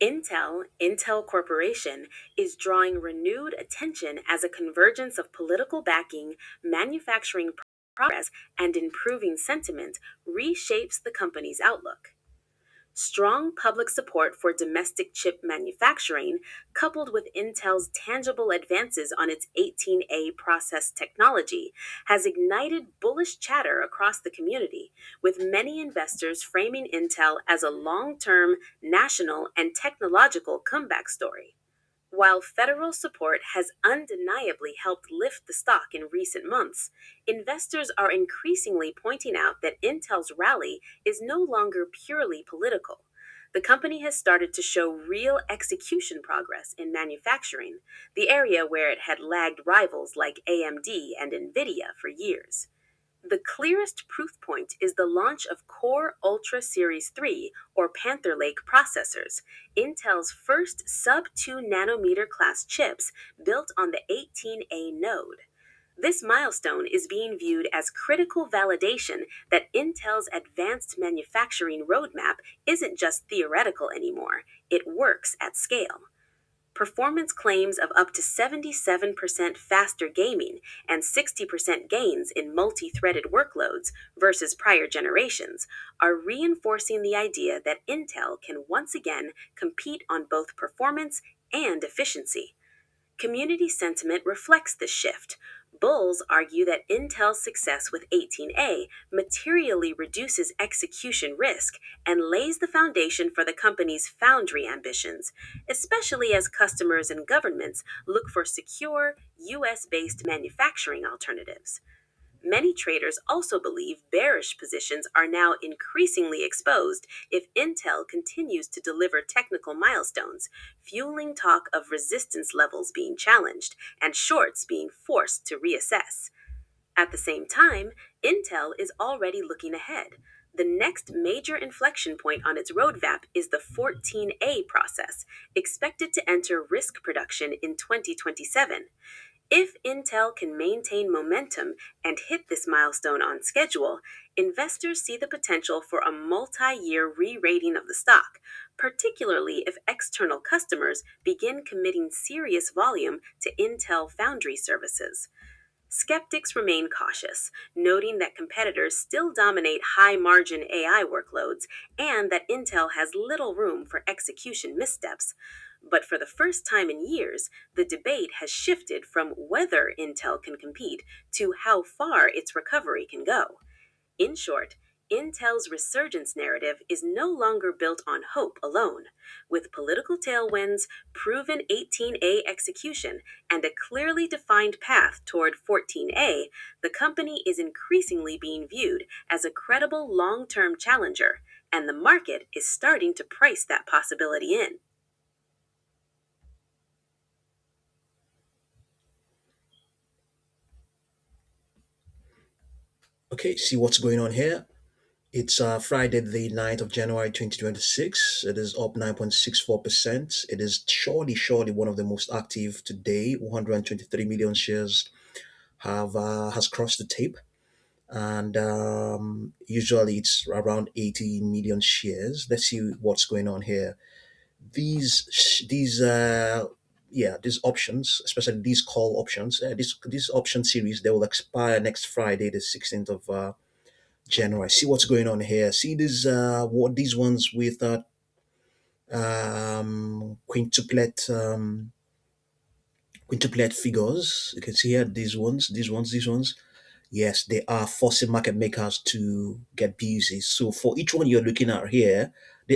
Intel Corporation, is drawing renewed attention as a convergence of political backing, manufacturing progress, and improving sentiment reshapes the company's outlook. Strong public support for domestic chip manufacturing, coupled with Intel's tangible advances on its 18A process technology, has ignited bullish chatter across the community, with many investors framing Intel as a long term national and technological comeback story. While federal support has undeniably helped lift the stock in recent months, investors are increasingly pointing out that Intel's rally is no longer purely political. The company has started to show real execution progress in manufacturing, the area where it had lagged rivals like AMD and Nvidia for years. The clearest proof point is the launch of Core Ultra Series 3, or Panther Lake processors, Intel's first sub 2 nanometer class chips built on the 18A node. This milestone is being viewed as critical validation that Intel's advanced manufacturing roadmap isn't just theoretical anymore, it works at scale. Performance claims of up to 77% faster gaming and 60% gains in multi-threaded workloads versus prior generations are reinforcing the idea that Intel can once again compete on both performance and efficiency. Community sentiment reflects this shift. Bulls argue that Intel's success with 18A materially reduces execution risk and lays the foundation for the company's foundry ambitions, especially as customers and governments look for secure, US based manufacturing alternatives. Many traders also believe bearish positions are now increasingly exposed if Intel continues to deliver technical milestones, fueling talk of resistance levels being challenged and shorts being forced to reassess. At the same time, Intel is already looking ahead. The next major inflection point on its roadmap is the 14A process, expected to enter risk production in 2027. If Intel can maintain momentum and hit this milestone on schedule, investors see the potential for a multi year re rating of the stock, particularly if external customers begin committing serious volume to Intel foundry services. Skeptics remain cautious, noting that competitors still dominate high margin AI workloads and that Intel has little room for execution missteps. But for the first time in years, the debate has shifted from whether Intel can compete to how far its recovery can go. In short, Intel's resurgence narrative is no longer built on hope alone. With political tailwinds, proven 18A execution, and a clearly defined path toward 14A, the company is increasingly being viewed as a credible long term challenger, and the market is starting to price that possibility in. Okay, see what's going on here. It's Friday, the 9th of January 2026. It is up 9.64%. It is surely one of the most active today. 123 million shares have has crossed the tape, and usually it's around 80 million shares. Let's see what's going on here. These yeah, these options, especially these call options, this option series, they will expire next Friday, the 16th of January. See what's going on here. See these ones with quintuplet quintuplet figures. You can see here these ones. Yes, they are forcing market makers to get busy. So for each one you're looking at here,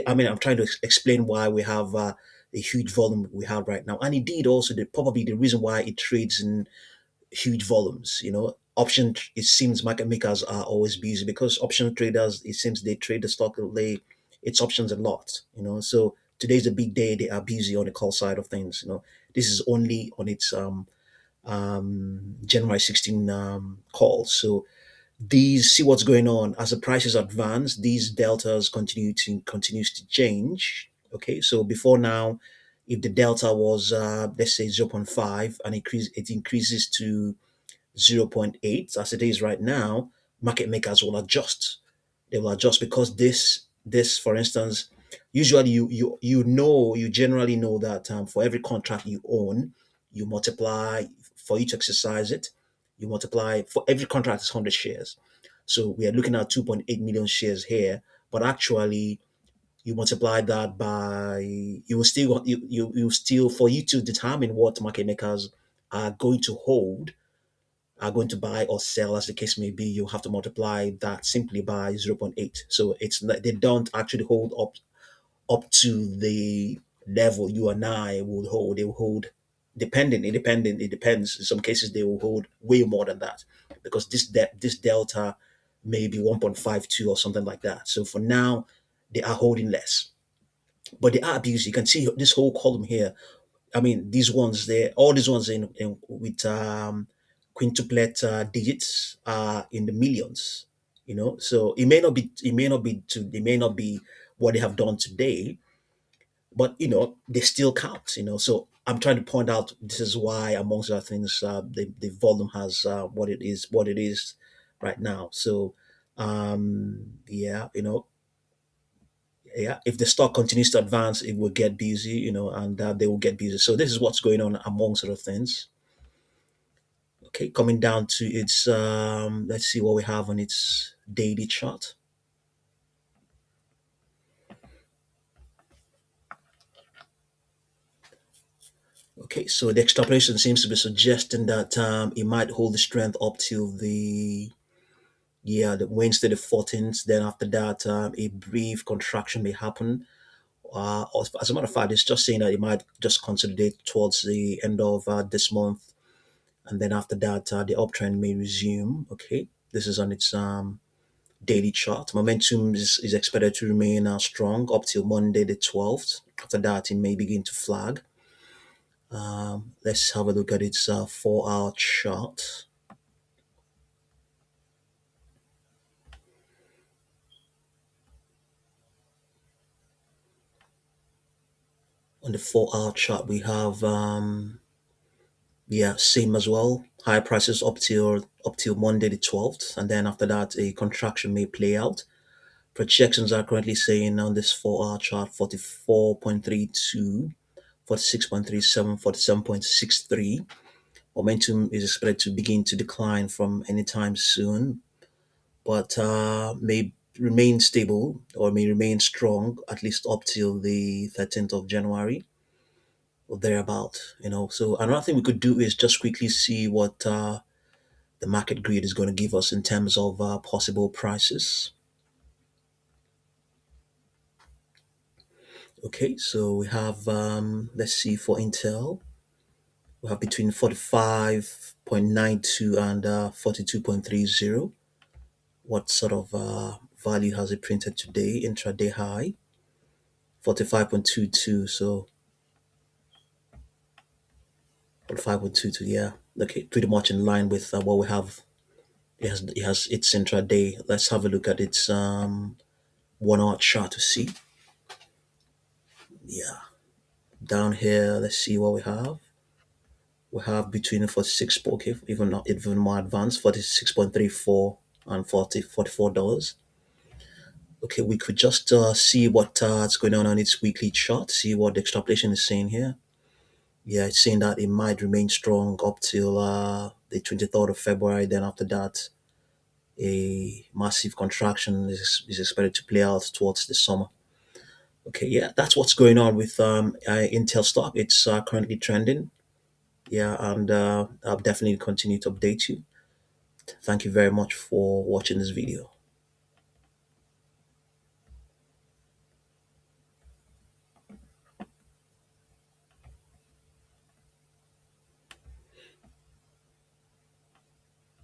I'm trying to explain why we have a huge volume we have right now, and indeed also probably the reason why it trades in huge volumes. It seems market makers are always busy because option traders, it seems they trade the stock, it's options a lot. So today's a big day. They are busy on the call side of things. This is only on its January 16 call. So these see what's going on as the prices advance. These deltas continues to change. Okay, so before now, if the delta was let's say zero point 0.5 and it increases to zero point 0.8 as it is right now, market makers will adjust. They will adjust because this for instance, Usually, you generally know that for every contract you own, you multiply for you to exercise it. You multiply for every contract is 100 shares. So we are looking at 2.8 million shares here, but actually you multiply that by you will still you still for you to determine what market makers are going to hold, are going to buy or sell as the case may be, you have to multiply that simply by zero point 0.8. So it's like they don't actually hold up to the level you and I would hold. They will hold it depends. In some cases they will hold way more than that because this delta may be 1.52 or something like that. So for now they are holding less. But they are abused. You can see this whole column here. I mean, these ones, they all these ones in with quintuplet digits are in the millions. So it may not be what they have done today, but they still count. So I'm trying to point out this is why, amongst other things, the volume has what it is right now. So yeah, yeah, if the stock continues to advance, it will get busy, and they will get busy. So this is what's going on amongst other things. Okay, coming down to its, let's see what we have on its daily chart. Okay, so the extrapolation seems to be suggesting that it might hold the strength up till the Wednesday the 14th. Then after that, a brief contraction may happen. As a matter of fact, it's just saying that it might just consolidate towards the end of this month, and then after that the uptrend may resume. Okay, this is on its daily chart. Momentum is expected to remain strong up till Monday the 12th. After that it may begin to flag. Let's have a look at its 4-hour chart. On the 4-hour chart we have yeah, same as well, high prices up till Monday the 12th, and then after that a contraction may play out. Projections are currently saying on this 4-hour chart 44.32, 46.37, 47.63. Momentum is expected to begin to decline from anytime soon, but may remain stable or may remain strong at least up till the 13th of January or thereabout. So another thing we could do is just quickly see what the market grid is going to give us in terms of possible prices. Okay, so we have, let's see, for Intel, we have between 45.92 and 42.30. What sort of value has it printed today? Intraday high, 45.22. So 45.22, yeah. Okay, pretty much in line with what we have. It has its intraday. Let's have a look at its 1 hour chart to see. Yeah, down here, let's see what we have. We have between 46, okay, even more advanced, 46.34 and $44. Okay, we could just see what's going on its weekly chart, see what the extrapolation is saying here. Yeah, it's saying that it might remain strong up till the 23rd of February. Then after that, a massive contraction is expected to play out towards the summer. Okay, yeah, that's what's going on with Intel stock. It's currently trending. Yeah, and I'll definitely continue to update you. Thank you very much for watching this video.